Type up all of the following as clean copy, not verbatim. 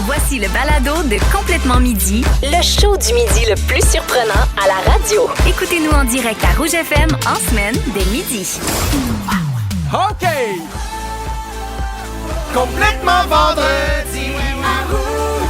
Voici le balado de Complètement Midi, Le show du midi le plus surprenant à la radio. écoutez-nous en direct à Rouge FM en semaine dès midi. OK! Complètement vendredi à Rouge.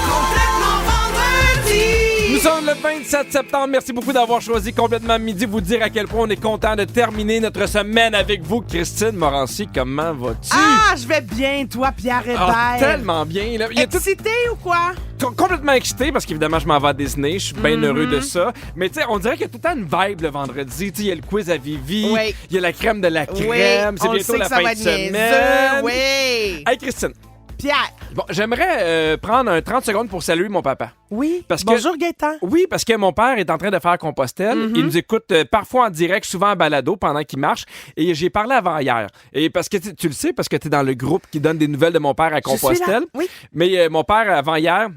Complètement vendredi. Nous sommes le 27 septembre. Merci beaucoup d'avoir choisi Complètement Midi. Vous dire à quel point on est content de terminer notre semaine avec vous. Christine Morancy, comment vas-tu? Ah, je vais bien, toi, Pierre Hébert. Ah, tellement bien. Là. Il y a tout- Excité ou quoi? complètement excité parce qu'évidemment, je m'en vais à Disney. Je suis bien heureux de ça. Mais tu sais, on dirait qu'il y a tout le temps une vibe le vendredi. Tu sais, il y a le quiz à Vivi. Oui. Il y a la crème de la crème. Oui, C'est on le bientôt sait la que ça fin va de être niaiseux. semaine. Oui. Hey, Christine. Pierre. Bon, j'aimerais prendre un 30 secondes pour saluer mon papa. Oui. Parce que- Bonjour, Gaëtan. Oui, parce que mon père est en train de faire Compostelle. Il nous écoute parfois en direct, souvent en balado pendant qu'il marche. Et j'ai parlé avant hier. Et parce que tu le sais, parce que tu es dans le groupe qui donne des nouvelles de mon père à Je suis là. Compostelle. Oui. Mais mon père, avant hier,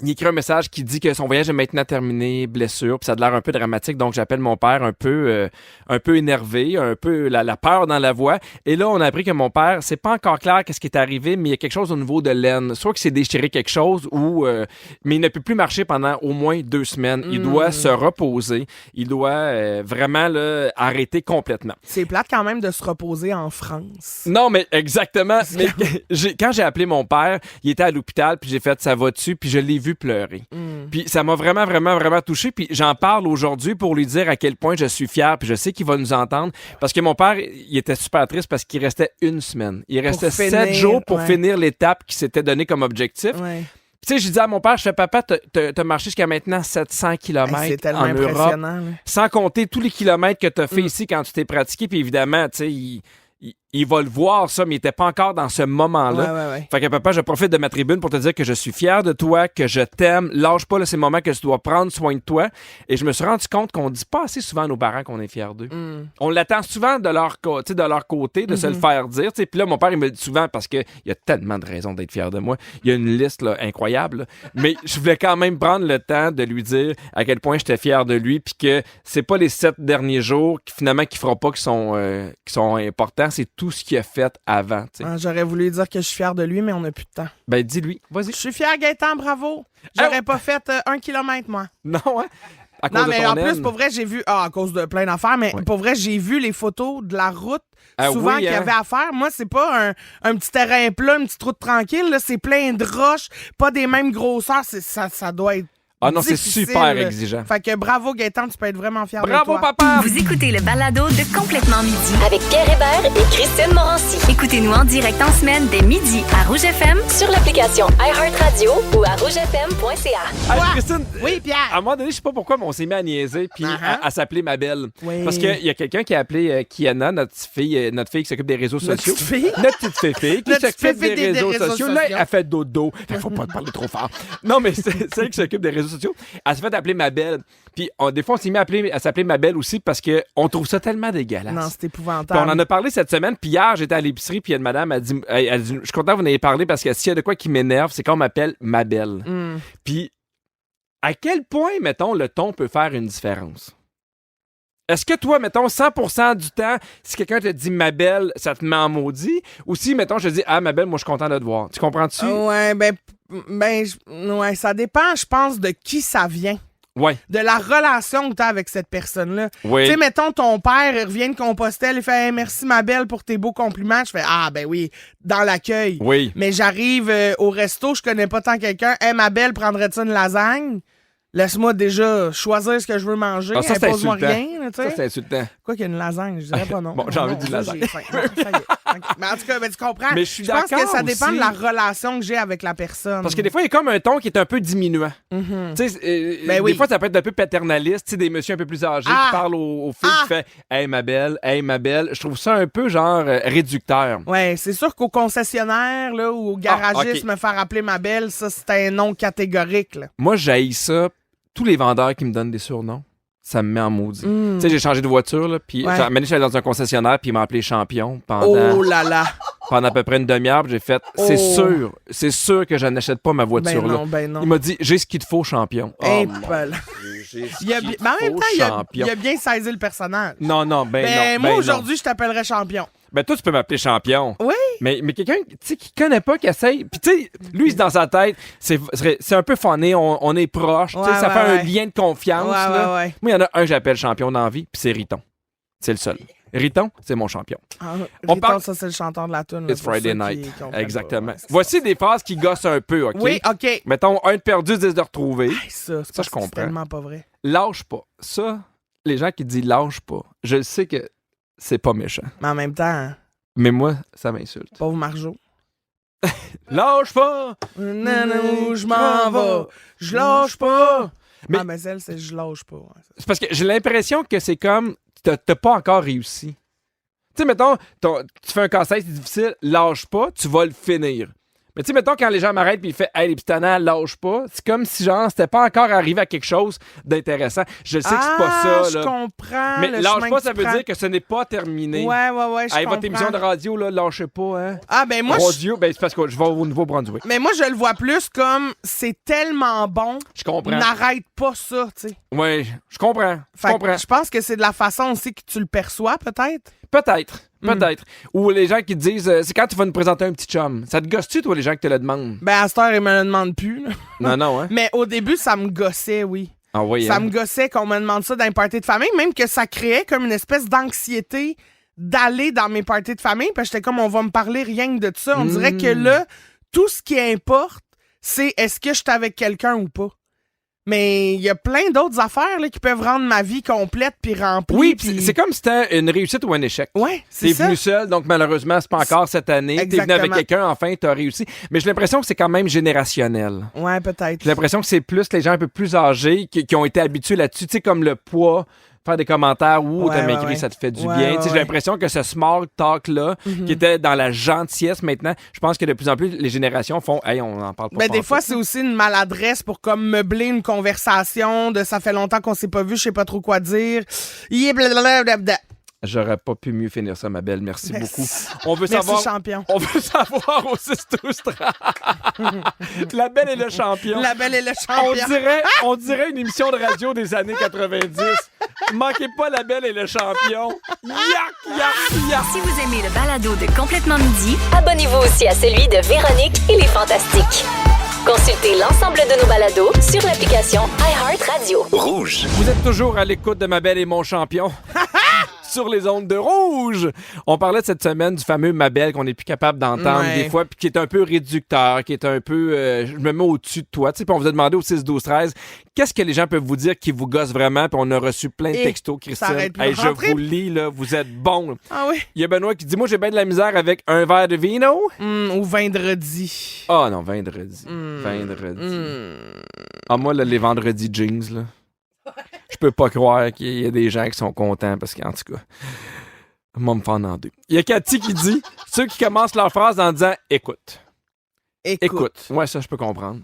il écrit un message qui dit que son voyage est maintenant terminé, blessure, puis ça a l'air un peu dramatique, donc j'appelle mon père un peu énervé, un peu la peur dans la voix. Et là, on a appris que mon père, c'est pas encore clair qu'est-ce qui est arrivé, mais il y a quelque chose au niveau de l'aine. Soit qu'il s'est déchiré quelque chose, ou mais il ne peut plus marcher pendant au moins 2 semaines. Il doit se reposer. Il doit vraiment là, arrêter complètement. C'est plate quand même de se reposer en France. Non, mais exactement. Mais quand j'ai appelé mon père, il était à l'hôpital, puis j'ai fait « ça va-tu? » Puis je l'ai vu pleurer. Puis ça m'a vraiment, vraiment, vraiment touché. Puis j'en parle aujourd'hui pour lui dire à quel point je suis fier, puis je sais qu'il va nous entendre. Parce que mon père, il était super triste parce qu'il restait 1 semaine. Il restait 7 finir, jours pour ouais. finir l'étape qui s'était donnée comme objectif. Ouais. Tu sais, je disais à mon père, je fais, papa, t'as marché jusqu'à maintenant 700 Hey, km c'est tellement en Europe, impressionnant. là. sans compter tous les kilomètres que t'as fait ici quand tu t'es pratiqué. Puis évidemment, tu sais, il va le voir, ça, mais il était pas encore dans ce moment-là. Ouais. Fait que papa, je profite de ma tribune pour te dire que je suis fier de toi, que je t'aime. Lâche pas là, ces moments que tu dois prendre soin de toi. Et je me suis rendu compte qu'on dit pas assez souvent à nos parents qu'on est fiers d'eux. On l'attend souvent de leur côté, de se le faire dire. T'sais. Puis là, mon père, il me le dit souvent parce qu'il y a tellement de raisons d'être fier de moi. Il y a une liste là, incroyable. Là. Mais je voulais quand même prendre le temps de lui dire à quel point j'étais fier de lui, puis que c'est pas les 7 derniers jours qui finalement qui feront pas qui sont importants. C'est tout ce qu'il a fait avant. T'sais. Ah, j'aurais voulu dire que je suis fier de lui, mais on n'a plus de temps. Ben, dis-lui. Vas-y. Je suis fier, Gaëtan, bravo. J'aurais pas fait 1 kilomètre, moi. Non, hein? À cause Non, de mais ton en plus, aine. pour vrai, j'ai vu... Ah, à cause de plein d'affaires, mais Ouais. pour vrai, j'ai vu les photos de la route Ah souvent oui, qu'il y hein? avait à faire. Moi, c'est pas un petit terrain plat, une petite route tranquille. Là, c'est plein de roches, pas des mêmes grosseurs. Ça doit être Ah non, c'est difficile, super là. exigeant. Fait que bravo, Gaëtan, tu peux être vraiment fier de Bravo, toi. papa! Vous écoutez le balado de Complètement Midi. Avec Pierre Hébert et Christine Morancy. Écoutez-nous en direct en semaine dès midi à Rouge FM. Sur l'application iHeartRadio ou à rougefm.ca. Hey, Quoi? Christine, Oui, Pierre. à un moment donné, je sais pas pourquoi, mais on s'est mis à niaiser puis à s'appeler ma belle. Oui. Parce qu'il y a quelqu'un qui a appelé Kiana, notre fille qui s'occupe des réseaux Notre sociaux. petite fille? Notre petite fille qui Notre petite s'occupe fille des réseaux sociaux. Là, sociaux. elle fait dodo. Fait faut pas parler trop fort. Non, mais c'est elle qui s'occupe des réseaux sociaux. Elle s'est fait appeler ma belle. Puis des fois, on s'est mis à s'appeler ma belle aussi parce qu'on trouve ça tellement dégueulasse. Non, c'est Puis épouvantable. on en a parlé cette semaine, puis hier, j'étais à l'épicerie, puis il y a une madame, elle dit, je suis content que vous en ayez parlé parce que s'il y a de quoi qui m'énerve, c'est qu'on m'appelle ma belle. Puis, à quel point, mettons, le ton peut faire une différence? Est-ce que toi, mettons, 100% du temps, si quelqu'un te dit ma belle, ça te met en maudit? Ou si, mettons, je te dis, ah, ma belle, moi, je suis content de te voir. Tu comprends-tu? Ouais, ouais, ça dépend, je pense, de qui ça vient. Ouais. De la relation que tu as avec cette personne-là. Oui. Tu sais, mettons, ton père il revient de Compostelle, il fait hey, merci ma belle pour tes beaux compliments. Je fais ah, ben oui, dans l'accueil. Oui. Mais j'arrive au resto, je connais pas tant quelqu'un. Hey, ma belle, prendrais-tu une lasagne? Laisse-moi déjà choisir ce que je veux manger. Ah, ça, c'est Impose-moi insultant. rien, là, tu Ça, sais. c'est insultant. Quoi qu'il y ait une lasagne, je dirais pas non. Bon, j'ai envie Non, d'une ça, lasagne. j'ai faim. Non, ça y est. OK. Mais en tout cas, ben, tu comprends. Mais je suis pense que d'accord ça dépend aussi. de la relation que j'ai avec la personne. Parce que des fois, il y a comme un ton qui est un peu diminuant. Tu sais, Ben oui. des fois, ça peut être un peu paternaliste. Tu sais, des messieurs un peu plus âgés Ah! qui parlent aux filles qui fait hey, ma belle, hey, ma belle. Je trouve ça un peu, genre, réducteur. Ouais, c'est sûr qu'au concessionnaire là, ou au garagiste, ok. me faire appeler ma belle, ça, c'est un nom catégorique. Là. Moi, j'haïs ça. Tous les vendeurs qui me donnent des surnoms, ça me met en maudit. Tu sais, j'ai changé de voiture, là, puis Ouais. je suis allé dans un concessionnaire, puis il m'a appelé champion pendant, Oh là là! pendant à peu près une demi-heure, puis j'ai fait, c'est sûr que je n'achète pas ma voiture, Ben là. non, ben non. Il m'a dit, j'ai ce qu'il te faut, champion. Hey, mon Paul. Dieu, chercher. Mais en même temps, il a bien saisi le personnage. Non, non, Ben, non. moi, ben aujourd'hui, je t'appellerais champion. Ben, toi, tu peux m'appeler champion. Oui. Mais quelqu'un, tu sais, qui connaît pas, qui essaye. Puis, tu sais, lui, dans sa tête, c'est un peu funné, on est proche. Tu sais, ça fait un lien de confiance. Là. Ouais. Moi, il y en a un que j'appelle champion dans la vie, puis c'est Riton. C'est le seul. Riton, c'est mon champion. On parle, ça, c'est le chanteur de la tune. It's Friday Night. Exactement. Voici des phrases qui gossent un peu, OK? Oui, OK. Mettons, un de perdu, 10 de retrouvé. Ça, je comprends. C'est tellement pas vrai. Lâche pas. Ça, les gens qui disent lâche pas, je sais que c'est pas méchant. Mais en même temps, hein, Mais moi, ça m'insulte. pauvre Marjo. Lâche pas! Où je m'en vais, je lâche pas. Mais- Mais celle, c'est je lâche pas. Ouais, C'est parce que j'ai l'impression que c'est comme t'as pas encore réussi. Tu sais, mettons, tu fais un casse-tête, c'est difficile, lâche pas, tu vas le finir. Mais tu sais, mettons, quand les gens m'arrêtent et ils font Hey, les petits tannants, lâche pas, c'est comme si, genre, c'était pas encore arrivé à quelque chose d'intéressant. Je sais que c'est pas ça, je là. comprends. Mais le lâche chemin pas, que ça tu veut prends. dire que ce n'est pas terminé. Ouais, je Hey, comprends. votre émission de radio, là, lâchez pas, hein. Ah, ben moi, Radio, ben c'est parce que je vais au Nouveau-Brunswick. mais moi, je le vois plus comme c'est tellement bon, Je comprends. n'arrête pas ça, tu sais. Oui, je comprends. Je Fait que comprends. je pense que c'est de la façon aussi que tu le perçois, peut-être. Peut-être. Ou les gens qui te disent, c'est quand tu vas nous présenter un petit chum. Ça te gosse-tu, toi, les gens qui te le demandent? Ben, à cette heure, ils me le demandent plus. là. Non, hein? Mais au début, ça me gossait, oui. Ah oui, Ça hein? me gossait qu'on me demande ça dans les parties de famille, même que ça créait comme une espèce d'anxiété d'aller dans mes parties de famille, parce que j'étais comme, on va me parler rien que de ça. On dirait que là, tout ce qui importe, c'est est-ce que je suis avec quelqu'un ou pas. Mais il y a plein d'autres affaires là, qui peuvent rendre ma vie complète puis remplie. Oui, puis- c'est comme si c'était une réussite ou un échec. Ouais, c'est T'es ça. venu seul, donc malheureusement, c'est pas encore cette année. T'es venu avec Exactement. quelqu'un, enfin, t'as réussi. Mais j'ai l'impression que c'est quand même générationnel. Ouais, peut-être. J'ai l'impression que c'est plus les gens un peu plus âgés qui ont été habitués là-dessus. Tu sais, comme le poids, faire des commentaires ou Ouais, t'as ouais, maigri, ouais. ça te fait du Ouais, bien. ouais, Tu sais, J'ai ouais. l'impression que ce small talk-là, qui était dans la gentillesse maintenant, je pense que de plus en plus, les générations font Hey, on en parle pas. Ben, des pantoute. fois, c'est aussi une maladresse pour comme meubler une conversation de ça fait longtemps qu'on s'est pas vu, je sais pas trop quoi dire. Blablabla. J'aurais pas pu mieux finir ça, ma belle. Merci Merci. beaucoup. On veut Merci, savoir. champion. On veut savoir au 6-12 La belle et le champion. La belle et le champion. On dirait une émission de radio des années 90. Manquez pas la belle et le champion. Yak. Si vous aimez le balado de Complètement Midi, Abonnez-vous aussi à celui de Véronique et les Fantastiques. Consultez l'ensemble de nos balados sur l'application iHeartRadio. Rouge. Vous êtes toujours à l'écoute de ma belle et mon champion. Sur les ondes de rouge. On parlait cette semaine du fameux Mabel qu'on n'est plus capable d'entendre Ouais. des fois, puis qui est un peu réducteur, qui est un peu je me mets au-dessus de toi. Tu sais, puis on vous a demandé au 6-12-13 qu'est-ce que les gens peuvent vous dire qui vous gosse vraiment, puis on a reçu plein de Et textos, ça Christine. arrête plus de Hey, je rentrer. vous lis, là, vous êtes bon. Ah oui? Il y a Benoît qui dit moi, j'ai bien de la misère avec un verre de vino. Ou vendredi. Ah non, vendredi. Vendredi. Ah, moi, là, les vendredis jeans, là. Je peux pas croire qu'il y a des gens qui sont contents parce qu'en tout cas, moi me fendre en deux. Il y a Cathy qui dit ceux qui commencent leur phrase en disant écoute. Écoute. Ouais, ça, je peux comprendre.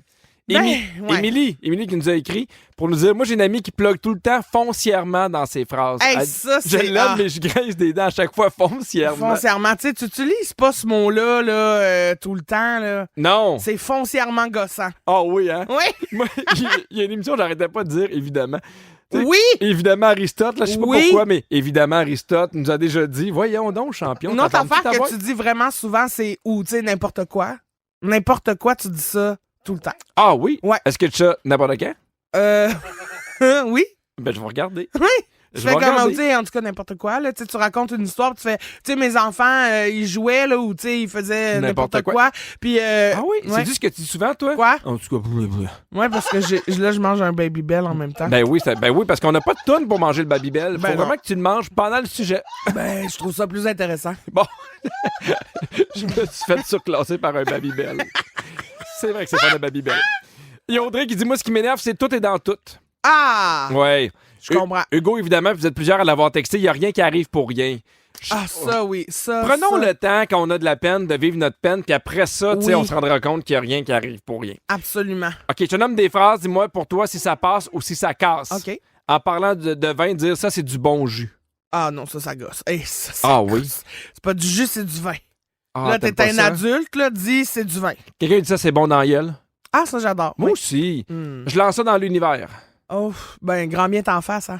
Ben, ouais. Émilie qui nous a écrit pour nous dire moi, j'ai une amie qui plug tout le temps foncièrement dans ses phrases. Hey, Elle- ça, je c'est... l'aime, mais je grince des dents à chaque fois foncièrement. Foncièrement. Tu sais, tu utilises pas ce mot-là là, tout le temps. Là. Non. C'est foncièrement gossant. Ah oui, hein? Oui? Moi, il y a une émission, j'arrêtais pas de dire, évidemment. Tu sais, Oui! Évidemment, Aristote, là, je sais pas Oui. pourquoi, mais évidemment, Aristote nous a déjà dit voyons donc, champion. Une autre t'entends-tu affaire ta que voix? tu dis vraiment souvent, c'est ou, tu sais, n'importe quoi. N'importe quoi, tu dis ça tout le temps. Ah oui? Ouais. Est-ce que tu as n'importe quand? Oui? Ben, je vais regarder. Oui! Je Tu vais fais comme, regarder. tu sais, en tout cas, n'importe quoi, là. Tu sais, tu racontes une histoire, puis tu fais, tu sais, mes enfants, ils jouaient, là, ou, tu sais, ils faisaient N'importe n'importe quoi. quoi. Puis, Ah oui? ouais. C'est-tu ce que tu dis souvent, toi? Quoi? En tout cas, Ouais, parce que là, je mange un Baby Bell en même temps. ben oui, parce qu'on n'a pas de tonne pour manger le Babybel. Faut Ben non. vraiment que tu le manges pendant le sujet. Ben, je trouve ça plus intéressant. Bon. Je me suis fait surclasser par un Babybel. C'est vrai que c'est pas un Babybel. Il y a Audrey qui dit moi, ce qui m'énerve, c'est tout et dans tout. Ah! Ouais. Je comprends. Hugo, évidemment, vous êtes plusieurs à l'avoir texté. Il n'y a rien qui arrive pour rien. Ah, ça, oui. Ça. Prenons ça. le temps quand on a de la peine de vivre notre peine, puis après ça, tu sais, Oui. on se rendra compte qu'il n'y a rien qui arrive pour rien. Absolument. OK, je te nomme des phrases. Dis-moi pour toi si ça passe ou si ça casse. OK. En parlant de vin, dire ça, c'est du bon jus. Ah non, ça gosse. Hey, ça Ah gosse. oui? C'est pas du jus, c'est du vin. Ah, là, t'aimes t'es pas un ça? adulte, là, dis c'est du vin. Quelqu'un dit ça, c'est bon dans la gueule. Ah, ça, j'adore. Moi Oui. aussi. Hmm. Je lance ça dans l'univers. Oh, ben, grand bien t'en face, hein.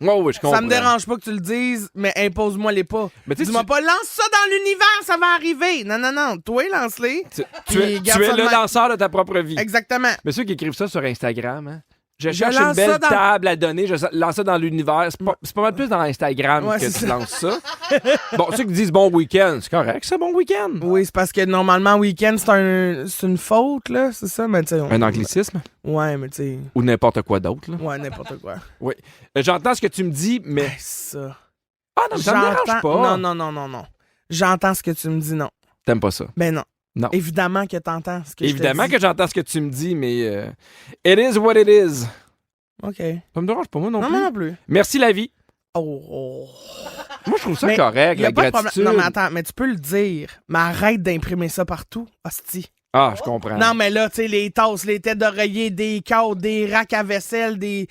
Oh, oui, je comprends. Ça me dérange pas que tu le dises, mais impose-moi les pas. Mais tu sais, Dis-moi pas, lance ça dans l'univers, ça va arriver. Non. Toi, lance-les. Tu es le lanceur de ta propre vie. Exactement. Mais ceux qui écrivent ça sur Instagram, hein? Je Je cherche une lance belle ça dans- table à donner, je lance ça dans l'univers. C'est pas mal plus dans Instagram Ouais, que c'est tu ça. lances ça. Bon, ceux qui disent bon week-end, c'est correct, ça, bon week-end. Oui, c'est parce que normalement, week-end, c'est une faute, là. C'est ça, mais tu sais. Un anglicisme Ouais, mais tu sais. ou n'importe quoi d'autre. Là. Ouais, n'importe quoi. Oui. J'entends ce que tu me dis, mais. Hey, ça. Ah non, mais ça me dérange pas. Non. J'entends ce que tu me dis, non. T'aimes pas ça? Ben non. Non. Évidemment que t'entends ce que Évidemment je te dis. que j'entends ce que tu me dis, mais. It is what it is. OK. Ça me dérange pas, moi non, Non, plus. moi non plus. Merci la vie. Oh. Moi, je trouve ça Mais correct, Y a la pas de gratitude. problème. Non, mais attends, mais tu peux le dire. Mais arrête d'imprimer ça partout, hostie. Ah, je comprends. Non, mais là, tu sais, les tasses, les têtes d'oreiller, des cadres, des racks à vaisselle, des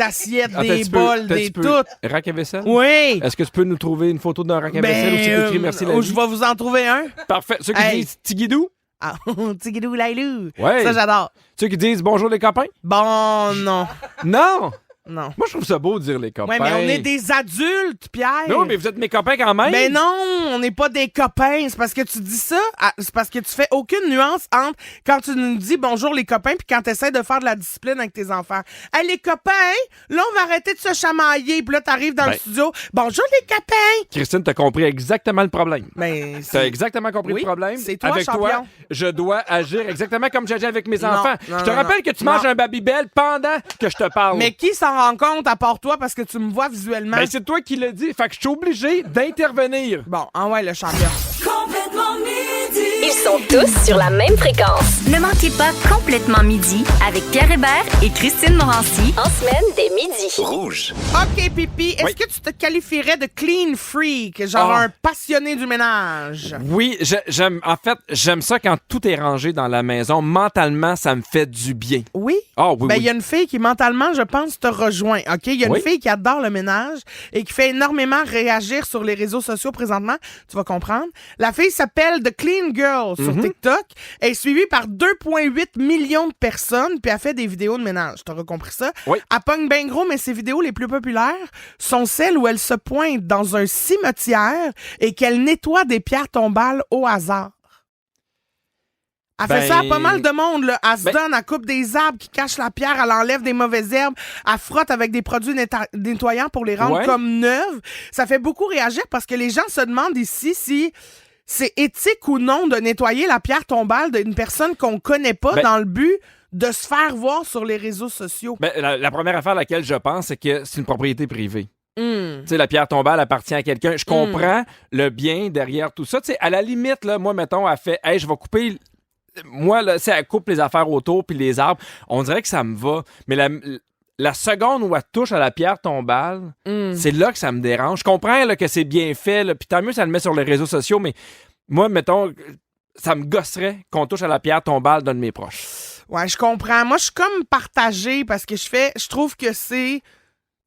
assiettes, Attends un des petit peu, bols, attends un des petit peu. tout. Rack à vaisselle? Oui. Est-ce que tu peux nous trouver une photo d'un rack à vaisselle où c'est écrit merci la vie? Je vais vous en trouver un. Parfait. Ceux qui Hey. disent Tigidou? Ah, tigidou lailou. Ouais. Ça, j'adore. Ceux qui disent bonjour les copains? Bon, non. Non! Non. Moi, je trouve ça beau de dire les copains. Ouais, mais on est des adultes, Pierre. Non, mais vous êtes mes copains quand même. Ben non, on n'est pas des copains. C'est parce que tu dis ça, c'est parce que tu fais aucune nuance entre quand tu nous dis bonjour les copains puis quand tu essaies de faire de la discipline avec tes enfants. Hey, les copains, là, on va arrêter de se chamailler. Puis là, t'arrives dans le studio. Bonjour les copains. Christine, t'as compris exactement le problème. Ben, T'as exactement compris Oui, le problème. c'est toi, avec champion. toi, je dois agir exactement comme j'agis avec mes Non, enfants. non, Je te non, rappelle non. que tu manges Non. un Babybel pendant que je te parle. Mais qui s'en rend compte à part toi parce que tu me vois visuellement? Ben, c'est toi qui l'as dit. Fait que je suis obligé d'intervenir. Bon, ouais, le champion. Ils sont tous sur la même fréquence. Ne manquez pas Complètement Midi avec Pierre Hébert et Christine Morancy. En semaine, dès midi. Rouge. OK, Pipi, est-ce Oui. que tu te qualifierais de clean freak, genre Ah. un passionné du ménage? Oui, j'aime ça quand tout est rangé dans la maison. Mentalement, ça me fait du bien. Oui? Ah oui, Ben, il oui. y a une fille qui, mentalement, je pense, te rejoint. OK? Il y a une Oui. fille qui adore le ménage et qui fait énormément réagir sur les réseaux sociaux présentement. Tu vas comprendre. La fille s'appelle The Clean Girl sur TikTok. Elle est suivie par 2,8 millions de personnes puis elle fait des vidéos de ménage. T'auras compris ça? Oui. Elle pogne bien gros, mais ses vidéos les plus populaires sont celles où elle se pointe dans un cimetière et qu'elle nettoie des pierres tombales au hasard. Elle fait ça à pas mal de monde, là. Elle se donne, elle coupe des arbres qui cachent la pierre, elle enlève des mauvaises herbes, elle frotte avec des produits nettoyants pour les rendre Ouais. comme neuves. Ça fait beaucoup réagir parce que les gens se demandent ici si c'est éthique ou non de nettoyer la pierre tombale d'une personne qu'on connaît pas Ben- dans le but de se faire voir sur les réseaux sociaux. Ben, la première affaire à laquelle je pense, c'est que c'est une propriété privée. Hmm. Tu sais, la pierre tombale appartient à quelqu'un. Je comprends le bien derrière tout ça. Tu sais, à la limite, là, moi, mettons, elle fait « Hey, je vais couper... » Moi, là, si elle coupe les affaires autour puis les arbres, on dirait que ça me va. Mais la seconde où elle touche à la pierre tombale, c'est là que ça me dérange. Je comprends là, que c'est bien fait, là, puis tant mieux, ça le met sur les réseaux sociaux, mais moi, mettons, ça me gosserait qu'on touche à la pierre tombale d'un de mes proches. Ouais, je comprends. Moi, je suis comme partagée parce que je trouve que c'est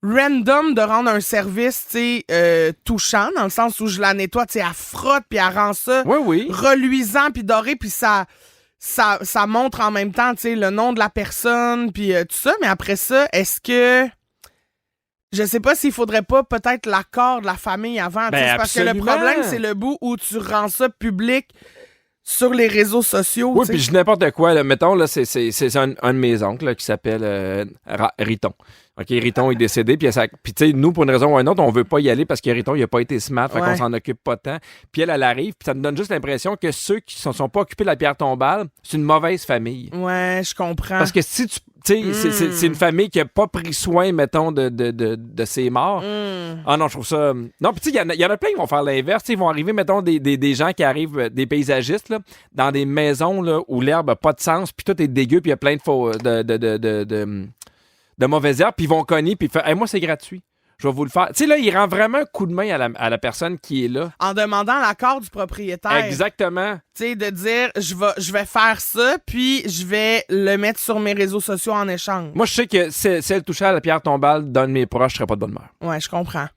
random de rendre un service, tu sais, touchant, dans le sens où je la nettoie, tu sais, elle frotte puis elle rend ça Oui, oui. reluisant puis doré puis ça montre en même temps, tu sais, le nom de la personne puis tout ça. Mais après ça, est-ce que... Je sais pas s'il faudrait pas peut-être l'accord de la famille avant, tu sais, c'est parce que le absolument. problème, c'est le bout où tu rends ça public sur les réseaux sociaux. Oui, tu sais. puis je dis n'importe quoi. Là. Mettons, là, c'est un de mes oncles là, qui s'appelle Riton. OK, Riton est décédé. Puis, tu sais, nous, pour une raison ou une autre, on veut pas y aller parce que Riton, il a pas été smart. Fait Ouais. qu'on s'en occupe pas tant. Puis elle arrive. Puis ça me donne juste l'impression que ceux qui ne sont pas occupés de la pierre tombale, c'est une mauvaise famille. Ouais, je comprends. Parce que si tu sais, c'est une famille qui a pas pris soin, mettons, de ses morts. Ah non, je trouve ça... Non, puis tu sais, il y en a plein qui vont faire l'inverse. Tu sais, ils vont arriver, mettons, des gens qui arrivent, des paysagistes, là, dans des maisons là, où l'herbe n'a pas de sens, puis tout est dégueu, puis il y a plein de mauvaises herbes, puis ils vont cogner, puis ils font hey, moi, c'est gratuit. Je vais vous le faire. Tu sais, là, il rend vraiment un coup de main à la personne qui est là. En demandant l'accord du propriétaire. Exactement. Tu sais, de dire, je vais faire ça, puis je vais le mettre sur mes réseaux sociaux en échange. Moi, je sais que si elle touchait à la pierre tombale d'un de mes proches, je serais pas de bonne humeur. Ouais, je comprends.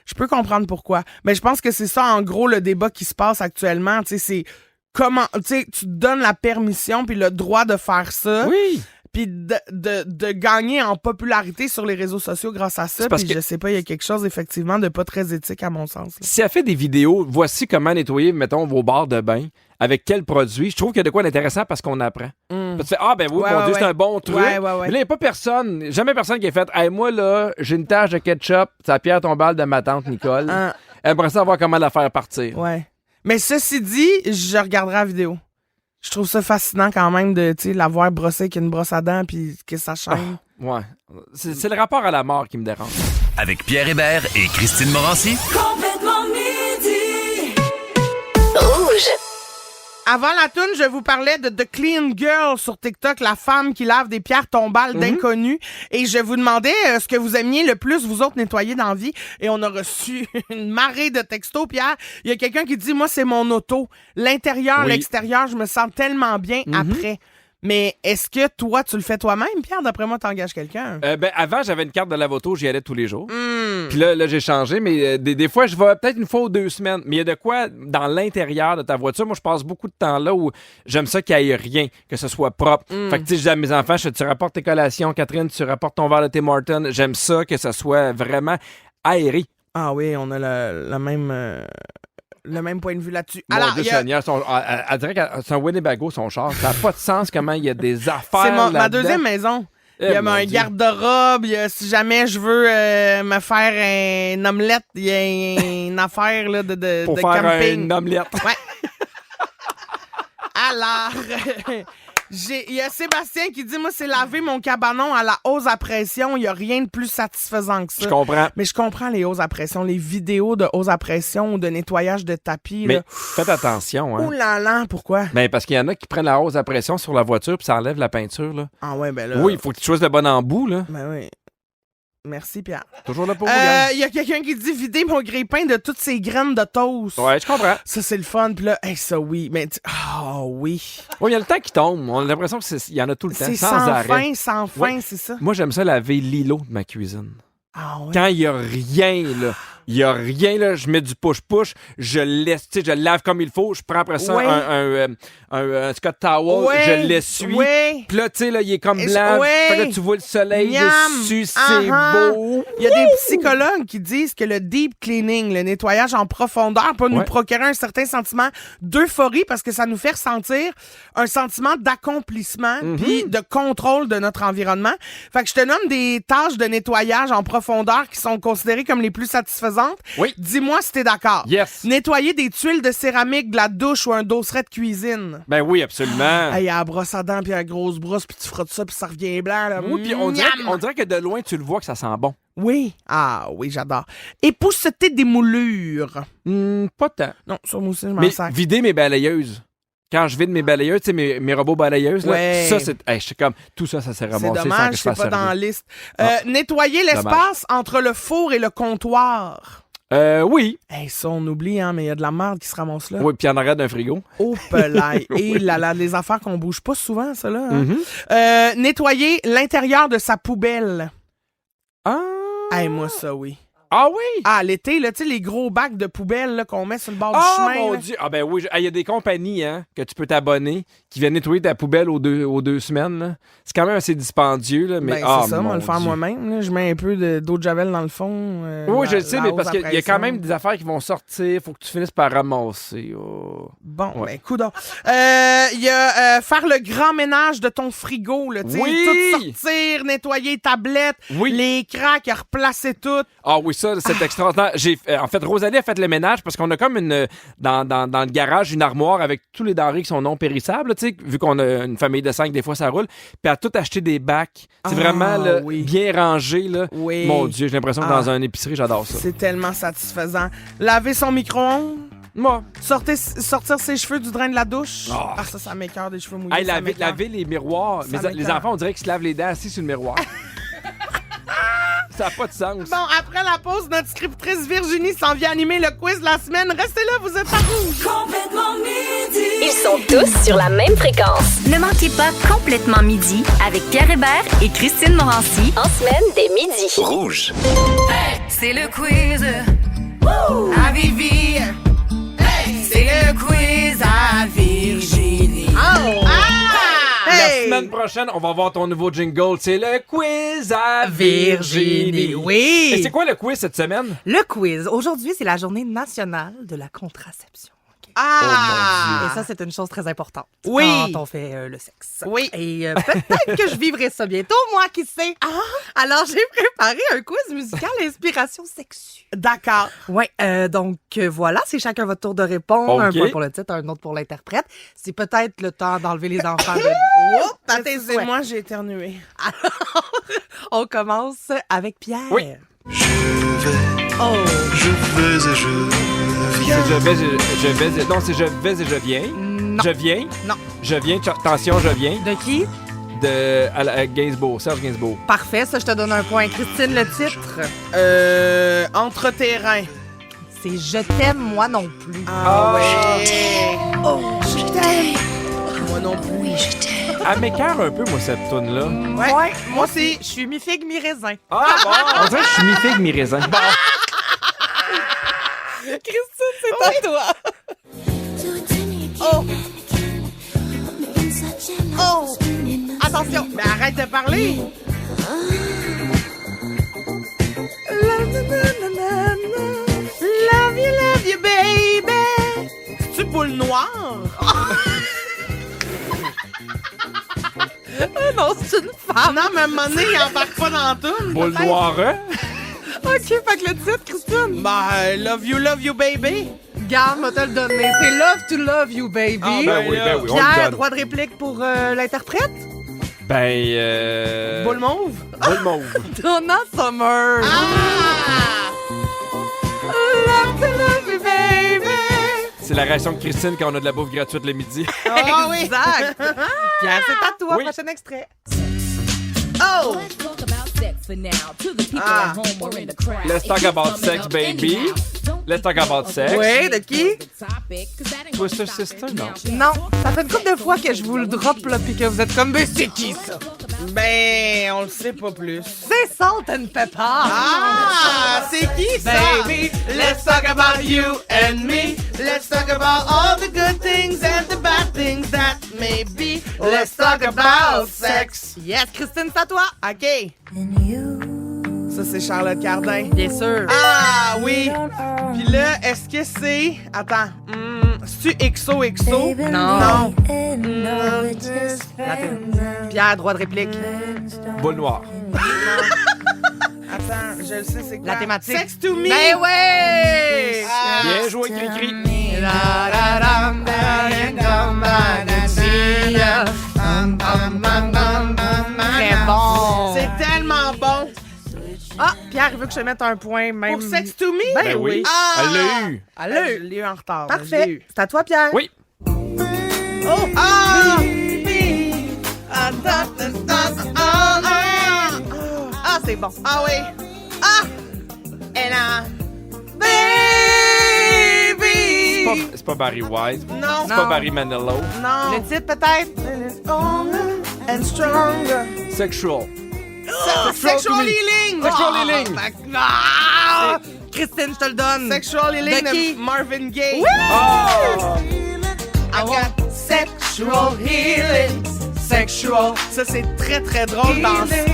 Je peux comprendre pourquoi. Mais je pense que c'est ça, en gros, le débat qui se passe actuellement. Tu sais, c'est comment, tu sais, tu te donnes la permission puis le droit de faire ça. Oui. puis de gagner en popularité sur les réseaux sociaux grâce à ça. Puis je sais pas, il y a quelque chose effectivement de pas très éthique à mon sens. Là. Si elle fait des vidéos, voici comment nettoyer, mettons, vos barres de bain, avec quel produit, je trouve qu'il y a de quoi d'intéressant parce qu'on apprend. Tu fais, ben oui, mon Dieu, c'est un bon truc. Ouais. Mais là, il n'y a pas jamais personne qui a fait, hey, moi, là, j'ai une tache de ketchup, ça pierre tombale de ma tante Nicole. Elle aimerait savoir comment la faire partir. Ouais. Mais ceci dit, je regarderai la vidéo. Je trouve ça fascinant quand même de la voir brosser avec une brosse à dents puis que ça chaîne. Ouais. C'est le rapport à la mort qui me dérange. Avec Pierre Hébert et Christine Morancy. Complètement midi. Rouge. Avant la toune, je vous parlais de The Clean Girl sur TikTok, la femme qui lave des pierres tombales d'inconnus. Et je vous demandais ce que vous aimiez le plus, vous autres, nettoyer dans la vie. Et on a reçu une marée de textos. Pierre, il y a quelqu'un qui dit, moi, c'est mon auto. L'intérieur, l'extérieur, je me sens tellement bien après. Mais est-ce que toi, tu le fais toi-même, Pierre? D'après moi, t'engages quelqu'un. Avant, j'avais une carte de lave-auto, j'y allais tous les jours. Puis là, j'ai changé, mais des fois, je vais peut-être une fois ou 2 semaines. Mais il y a de quoi dans l'intérieur de ta voiture. Moi, je passe beaucoup de temps là où j'aime ça qu'il n'y ait rien, que ce soit propre. Fait que, tu sais, je dis à mes enfants, tu rapportes tes collations, Catherine, tu rapportes ton verre de Tim Hortons. J'aime ça, que ça soit vraiment aéré. Ah oui, on a le même point de vue là-dessus. Mon Dieu Seigneur, elle dirait que c'est un Winnebago, son char. Ça n'a pas de sens comment il y a des affaires c'est ma deuxième maison. Il y a un garde-robe. Si jamais je veux me faire une omelette, il y a une affaire là, de pour de faire camping. une omelette. Ouais. Alors, il y a Sébastien qui dit, moi, c'est laver mon cabanon à la hausse à pression. Il n'y a rien de plus satisfaisant que ça. Je comprends. Mais je comprends les hausses à pression, les vidéos de hausse à pression ou de nettoyage de tapis. Mais là. faites attention. Hein. Ouh là là, pourquoi? Ben, parce qu'il y en a qui prennent la hausse à pression sur la voiture puis ça enlève la peinture. Là. Ah ouais, ben là... Oui, il faut que tu choisisses le bon embout. Là. Ben oui. Merci, Pierre. Toujours là pour vous, gang. Il y a quelqu'un qui dit vider mon grille-pain de toutes ces graines de toast. Ouais, je comprends. Ça, c'est le fun. Puis là, ça, oui. Mais, oui. Oui, il y a le temps qui tombe. On a l'impression qu'il y en a tout le temps, C'est sans sans arrêt. fin, Ouais. c'est ça. Moi, j'aime ça laver l'îlot de ma cuisine. Ah ouais. Quand il n'y a rien, là. Il n'y a rien, là. Je mets du push-push. Je laisse, tu sais, je le lave comme il faut. Je prends après ça Ouais. un Scott Towel. Ouais. Je l'essuie. Ouais. Puis là, tu sais, là, il est comme blanc. Ouais. Fait que là, tu vois le soleil Miam. dessus. C'est Uh-huh. beau. Il y a des psychologues qui disent que le deep cleaning, le nettoyage en profondeur, peut nous procurer un certain sentiment d'euphorie parce que ça nous fait ressentir un sentiment d'accomplissement puis de contrôle de notre environnement. Fait que je te nomme des tâches de nettoyage en profondeur qui sont considérées comme les plus satisfaisantes. Oui. Dis-moi si t'es d'accord. Yes. Nettoyer des tuiles de céramique, de la douche ou un dosseret de cuisine. Ben oui, absolument. Hey, à la brosse à dents puis à la grosse brosse puis tu frottes ça puis ça revient blanc. Là. Oui, puis on dirait que de loin, tu le vois que ça sent bon. Oui. Ah oui, j'adore. Épousseter des moulures. Pas tant. Non, ça, moi aussi, je m'en Mais sac. vider mes balayeuses. Quand je vide mes balayeuses, tu sais, mes robots balayeuses, là, Ouais. ça, c'est. Hey, je suis comme. Tout ça s'est C'est ramassé sans que dommage, je c'est fasse pas dans la servir. liste. Nettoyer l'espace entre le four et le comptoir. Oui. Hey, ça, on oublie, hein, mais il y a de la merde qui se ramasse là. Oui, puis en arrière d'un frigo. Oh, pelaille. Et les affaires qu'on bouge pas souvent, ça, là. Hein. Nettoyer l'intérieur de sa poubelle. Ah. Hey, moi, ça, oui. Ah oui? Ah, l'été, là, tu sais, les gros bacs de poubelle là, qu'on met sur le bord du Ah, chemin. mon là. Dieu! Ah, ben oui, il y a des compagnies hein, que tu peux t'abonner qui viennent nettoyer ta poubelle aux 2 semaines. Là. C'est quand même assez dispendieux, là, mais Ben, c'est ça, moi, le faire moi-même. Là. Je mets un peu d'eau de javel dans le fond. Oui, je le sais, mais parce qu'il y a pression. quand même des affaires qui vont sortir. Faut que tu finisses par ramasser. Oh. Bon, Ouais. ben, coudonc. Il y a faire le grand ménage de ton frigo, là, tu sais, Oui! tout sortir, nettoyer les tablettes, Oui. les craques, replacer tout. Ah oui, ça, c'est extraordinaire. En fait, Rosalie a fait le ménage parce qu'on a comme dans le garage une armoire avec tous les denrées qui sont non périssables, tu sais, vu qu'on a une famille de 5, des fois ça roule. Puis elle a tout acheté des bacs. C'est vraiment là, oui. bien rangé. Là. Oui. Mon Dieu, j'ai l'impression que dans une épicerie, j'adore ça. C'est tellement satisfaisant. Laver son micro-ondes. Moi, Sortir ses cheveux du drain de la douche. Oh. Ah, ça m'écoeure des cheveux mouillés. hey, ça m'écoeure. laver les miroirs. Ça Les m'écoeure. enfants, on dirait qu'ils se lavent les dents assis sur le miroir. Ça n'a pas de sens. Bon, après la pause, notre scriptrice Virginie s'en vient animer le quiz de la semaine. Restez là, vous êtes à rouge. Complètement midi. Ils sont tous sur la même fréquence. Ne manquez pas Complètement Midi avec Pierre Hébert et Christine Morancy. En semaine, dès midi. Rouge. C'est le quiz à Vivi. C'est le quiz à Virginie. Hey! semaine prochaine, on va voir ton nouveau jingle. C'est le quiz à Virginie. Oui. Et c'est quoi le quiz cette semaine? Le quiz. Aujourd'hui, c'est la journée nationale de la contraception. OK? Ah! Et ça, c'est une chose très importante. Oui. Quand on fait le sexe. Oui. Et peut-être que je vivrai ça bientôt, moi, qui sais. Alors, j'ai préparé un quiz musical inspiration sexue. D'accord. Ouais, donc voilà, c'est chacun votre tour de répondre. OK. Un point pour le titre, un autre pour l'interprète. C'est peut-être le temps d'enlever les enfants de... Oups, à tes souhaits. Moi, j'ai éternué. On commence avec Pierre. Oui. Je vais et je viens. C'est non, c'est je vais et je viens. Non. Je viens. Non. Je viens. Attention, je viens. De qui? À Gainsbourg, Serge Gainsbourg. Parfait, ça, je te donne un point. Christine, le titre? Entre terrain. C'est Je t'aime, moi non plus. Ouais. Oh, je t'aime. Moi non plus. Oui, je t'aime. Elle m'écœure un peu, moi, cette toune-là. Ouais. Moi aussi, je suis mi-figue, mi-raisin. Ah bon! On dirait que je suis mi-figue, mi-raisin. Bon. Christine, c'est à toi. Oh! Oh! Attention! Mais arrête de parler. Love you, baby. C'est-tu boule noire? Non, c'est une femme. Non, mais à un moment donné, il embarque pas dans la toune. Boule noire, hein? OK, fait que le titre, Christine. Ben, love you, baby. Garde, moi te le donner. C'est Love to Love You, baby. Ah, Ben oui, on le Pierre, donne. droit de réplique pour l'interprète? Boule mauve. Boule mauve. Donna Summer. Ah! Love to Love You, baby. C'est la réaction de Christine quand on a de la bouffe gratuite le midi. Ah oui. Exact. Pierre, c'est à toi. Oui. Prochain extrait. Oh! Ah. Let's talk about sex, baby. Let's talk about sex. Oui, de qui? Twister Sister, non. Non, ça fait une couple de fois que je vous le drop là pis que vous êtes comme, mais c'est qui ça? Ben, on le sait pas plus. C'est Salt and Pepper. Ah! C'est qui ça? Baby, let's talk about you and me. Let's talk about all the good things and the bad things that may be. Let's talk about sex. Yes, Christine, c'est à toi. OK. Ça, c'est Charlotte Cardin. Bien sûr. Ah oui! Puis là, est-ce que c'est... Attends. C'est-tu XOXO? Non. Non. Pierre, droit de réplique. Boule noire. Attends, je le sais, c'est quoi? La thématique. Sex to me! Ben ouais! Ah. Bien joué, Cri-Cri. Très bon. C'est tellement bon. Ah, Pierre, il veut que je te mette un point même. Pour Sex to me? Ben oui. Ah! Elle l'a eu. Allô? Je l'ai eu en retard. je l'ai Parfait. eu. C'est à toi, Pierre. Oui. Oh! Ah! Ah, c'est bon. Ah oui! Ah! Et là... Baby! C'est pas Barry White. Non! C'est pas Barry Manilow. Non! Le titre, peut-être? Stronger and stronger. Sexual. Sexual healing! Sexual healing. Ah! Christine, je te le donne. Sexual healing De qui? de Marvin Gaye. Oh! I got sexual healing. Sexual. Ça, c'est très, très drôle.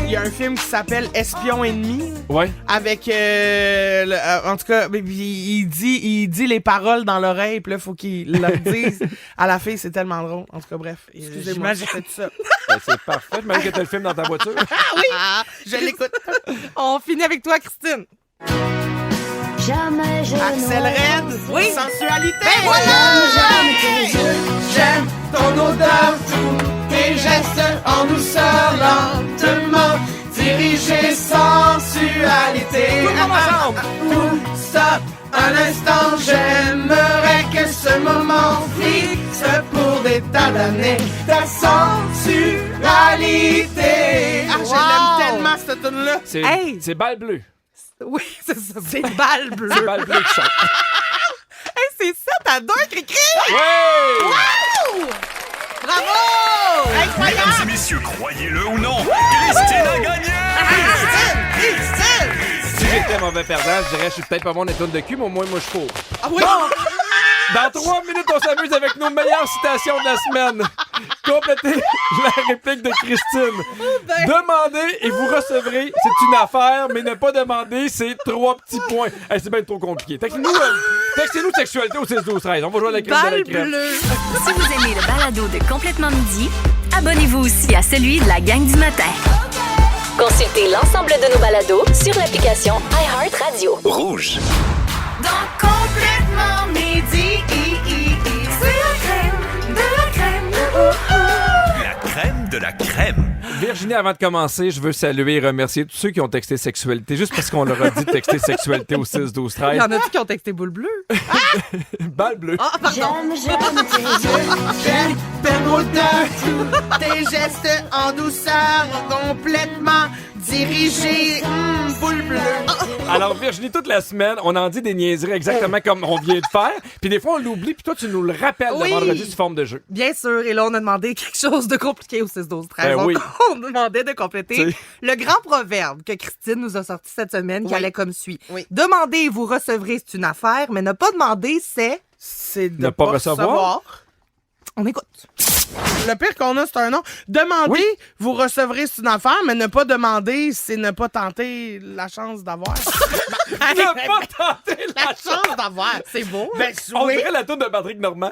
Il y a un film qui s'appelle Espion ennemi. Ouais. Avec, en tout cas, il dit les paroles dans l'oreille, puis là, faut qu'il le dise à la fille. C'est tellement drôle. En tout cas, bref. Excusez-moi, j'ai fait tout ça. Ben, c'est parfait. Même que t'as le film dans ta voiture. Je l'écoute. On finit avec toi, Christine. Axel Red. Oui. Sensualité. Ben voilà. J'aime ton odeur, tous tes gestes en douceur, lentement, dirigés sensualité. Tout stop un instant, j'aimerais que ce moment fixe pour des tas d'années ta sensualité. Ah, je l'aime tellement, cette tune-là. C'est Hey. c'est balle bleue. Oui, c'est ça. C'est balle bleue. C'est balle bleue qui chante. Hey, c'est 7-2, Cri-Cri. Ouais! Bravo! Mesdames et messieurs, croyez-le ou non, Christine a gagné! Si j'étais mauvais perdant, je dirais je suis peut-être pas bon des tunes de cul, mais au moins moi je cours. Ah oui? Dans 3 minutes, on s'amuse avec nos meilleures citations de la semaine. Complétez la réplique de Christine. Demandez et vous recevrez, c'est une affaire, mais ne pas demander, c'est 3 petits points. Hey, c'est bien trop compliqué. Textez-nous sexualité au 6-12-13. On va jouer à la crème de la Balle crème. bleue. Si vous aimez le balado de Complètement Midi, abonnez-vous aussi à celui de la gang du matin. Consultez l'ensemble de nos balados sur l'application iHeartRadio. Rouge. Dans Complètement Midi, c'est la crème, de la crème. La crème de la crème. Virginie, avant de commencer, je veux saluer et remercier tous ceux qui ont texté sexualité, juste parce qu'on leur a dit de texter sexualité au 6-12-13. Il y en a-tu qui ont texté boule bleue? Balle bleue. Ah, pardon. Tes gestes en douceur, complètement dirigés, boule bleue. Alors, Virginie, toute la semaine, on en dit des niaiseries exactement comme on vient de faire. Puis des fois, on l'oublie, puis toi, tu nous le rappelles Oui. de vendredi sous forme de jeu. Bien sûr, et là, on a demandé quelque chose de compliqué au 6-12-13. Ben oui. On demandait de compléter C'est- le grand proverbe que Christine nous a sorti cette semaine, qui Oui. allait comme suit. Oui. Demandez et vous recevrez, c'est une affaire, mais ne pas demander, c'est... C'est de Ne pas recevoir. On écoute. Le pire qu'on a, c'est un nom. Demandez, Oui. vous recevrez, c'est une affaire, mais ne pas demander, c'est ne pas tenter la chance d'avoir. Ne pas tenter La chance d'avoir. C'est beau. Ben, On oui. dirait la tour de Patrick Normand.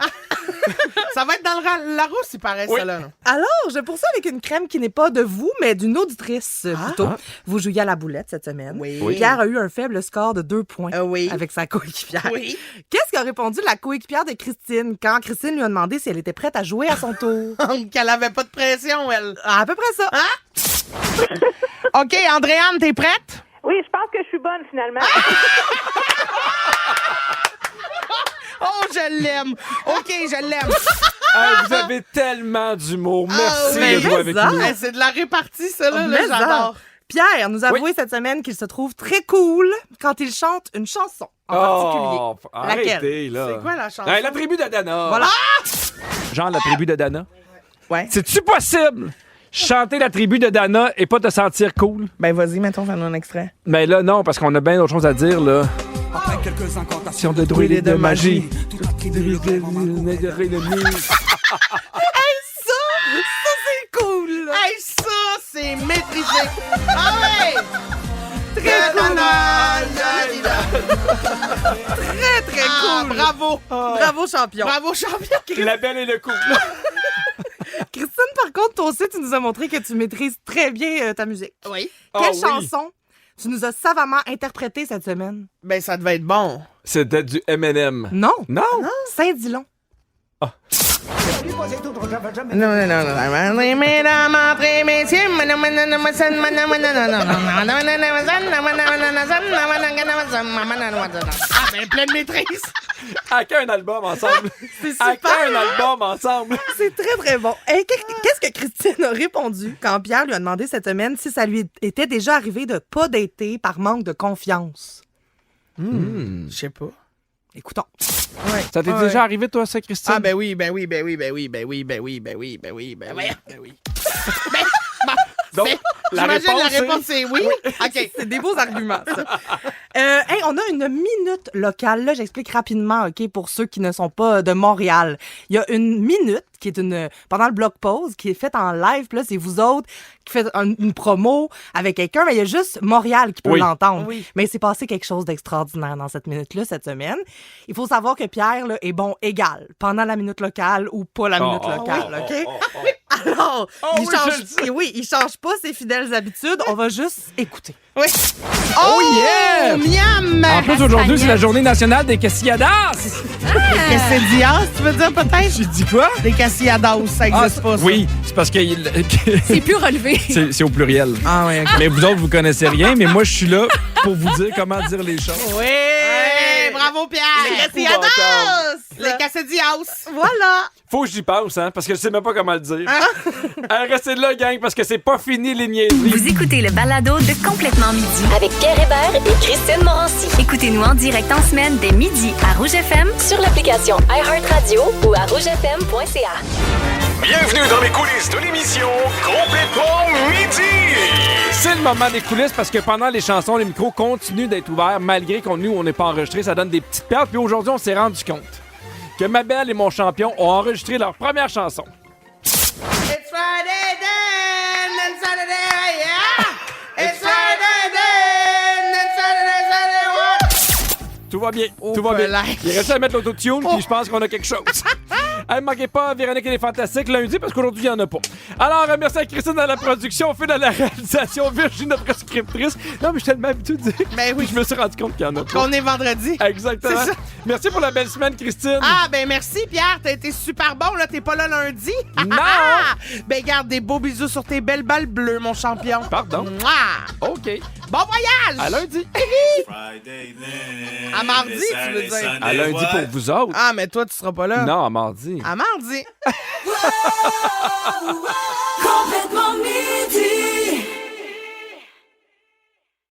Ça va être dans le Larousse, il paraît, Oui. ça, là. Alors, je poursuis avec une crème qui n'est pas de vous, mais d'une auditrice, plutôt. Vous jouiez à la boulette cette semaine. Oui. Pierre a eu un faible score de 2 points Oui. avec sa coéquipière. Oui. Qu'est-ce qu'a répondu la coéquipière de Christine quand Christine lui a demandé si elle était prête à jouer à son tour? Qu'elle avait pas de pression, elle. À peu près ça. OK, Andréane, t'es prête? Oui, je pense que je suis bonne finalement. Oh, je l'aime. OK, je l'aime. Hey, vous avez tellement d'humour. Merci oui. de jouer avec Mais nous. Hey, c'est de la répartie, ça, là. Mais J'adore. Pierre nous a avoué cette semaine qu'il se trouve très cool quand il chante une chanson en Oh, particulier. arrêtez, là. C'est quoi la chanson? Hey, la tribu de Dana. Voilà. Genre la tribu de Dana. Ouais. C'est-tu possible? Chanter la tribu de Dana et pas te sentir cool? Ben, vas-y, mettons, fais-nous un extrait. Mais là, non, parce qu'on a bien d'autres choses à dire, là. Après quelques incantations De druides et de magie. toute la tribu Ça, c'est cool. là. Hey, ça, c'est maîtrisé. Ah ouais! Très cool. Très, très cool. Bravo. Bravo, champion. Bravo, champion. La belle et le coup. Christine, par contre, toi aussi, tu nous as montré que tu maîtrises très bien ta musique. Oui. Quelle Ah oui. chanson tu nous as savamment interprétée cette semaine? Ben, ça devait être bon. C'était du M&M. Non. Non? Saint-Dilon. Mesdames, entrez, messieurs. Ah, ben, pleine maîtrise. À qu'un album ensemble. C'est À super. qu'un album ensemble. C'est très, très bon. Hey, qu'est-ce que Christine a répondu quand Pierre lui a demandé cette semaine si ça lui était déjà arrivé de pas dater par manque de confiance? Je sais pas. Écoutons. Ça t'est déjà arrivé, toi, ça, Christine? Ah, ben oui, ben oui, ben oui, ben oui, ben oui, ben oui, ben oui, ben oui, ben oui, ben oui. Donc, la J'imagine la réponse, réponse, c'est oui. OK. C'est des beaux arguments, ça. Hey, on a une minute locale. Là, j'explique rapidement, OK, pour ceux qui ne sont pas de Montréal. Il y a une minute qui est pendant le bloc pause, qui est faite en live. Puis là, c'est vous autres qui faites une promo avec quelqu'un, mais il y a juste Montréal qui peut Oui. l'entendre. Oui. Mais il s'est passé quelque chose d'extraordinaire dans cette minute-là, cette semaine. Il faut savoir que Pierre là, est bon égal pendant la minute locale ou pas la minute locale, OK? Alors, il oui, change, je le sais. et oui, il change pas ses fidèles habitudes. On va juste écouter. Oui. Oh, yeah! Miam! En plus, aujourd'hui, c'est la journée nationale des cassilladas. Des cassilladas, tu veux dire peut-être? J'ai dit quoi? Des cassilladas, ça existe pas, ça. Oui, c'est parce que C'est plus relevé. c'est au pluriel. Ah, oui, OK. Mais vous autres, vous connaissez rien, mais moi, je suis là pour vous dire comment dire les choses. Oui! Bravo, Pierre! Les cassilladas! Les cassilladas! Voilà! Faut que j'y pense, hein, parce que je sais même pas comment le dire. Restez là, gang, parce que c'est pas fini les niaiseries. Vous écoutez le balado de Complètement Midi. Avec Pierre Hébert et Christine Morancy. Écoutez-nous en direct en semaine dès midi à Rouge FM. Sur l'application iHeartRadio ou à rougefm.ca. Bienvenue dans les coulisses de l'émission Complètement Midi. C'est le moment des coulisses parce que pendant les chansons, les micros continuent d'être ouverts malgré qu'on nous, on n'est pas enregistré. Ça donne des petites pertes. Puis aujourd'hui, on s'est rendu compte que ma belle et mon champion ont enregistré leur première chanson. Tout va bien. Oh, Tout va bien. là. Il reste à mettre l'autotune, puis je pense qu'on a quelque chose. Ne manquez pas Véronique et les Fantastiques lundi, parce qu'aujourd'hui, il n'y en a pas. Alors, merci à Christine dans la production, Phil dans la réalisation, Virginie, notre scriptrice. Non, mais je suis tellement habitué de dire. Ben oui. Je me suis rendu compte qu'il y en a pas. On est vendredi. Exactement. C'est ça. Merci pour la belle semaine, Christine. Ah, ben merci, Pierre. T'as été super bon, là. T'es pas là lundi. Non. Ben, garde des beaux bisous sur tes belles balles bleues, mon champion. Pardon. Mouah. OK. Bon voyage! À lundi. À mardi, tu veux dire? À lundi pour vous autres. Ah, mais toi, tu seras pas là. Non, à mardi. À mardi. Complètement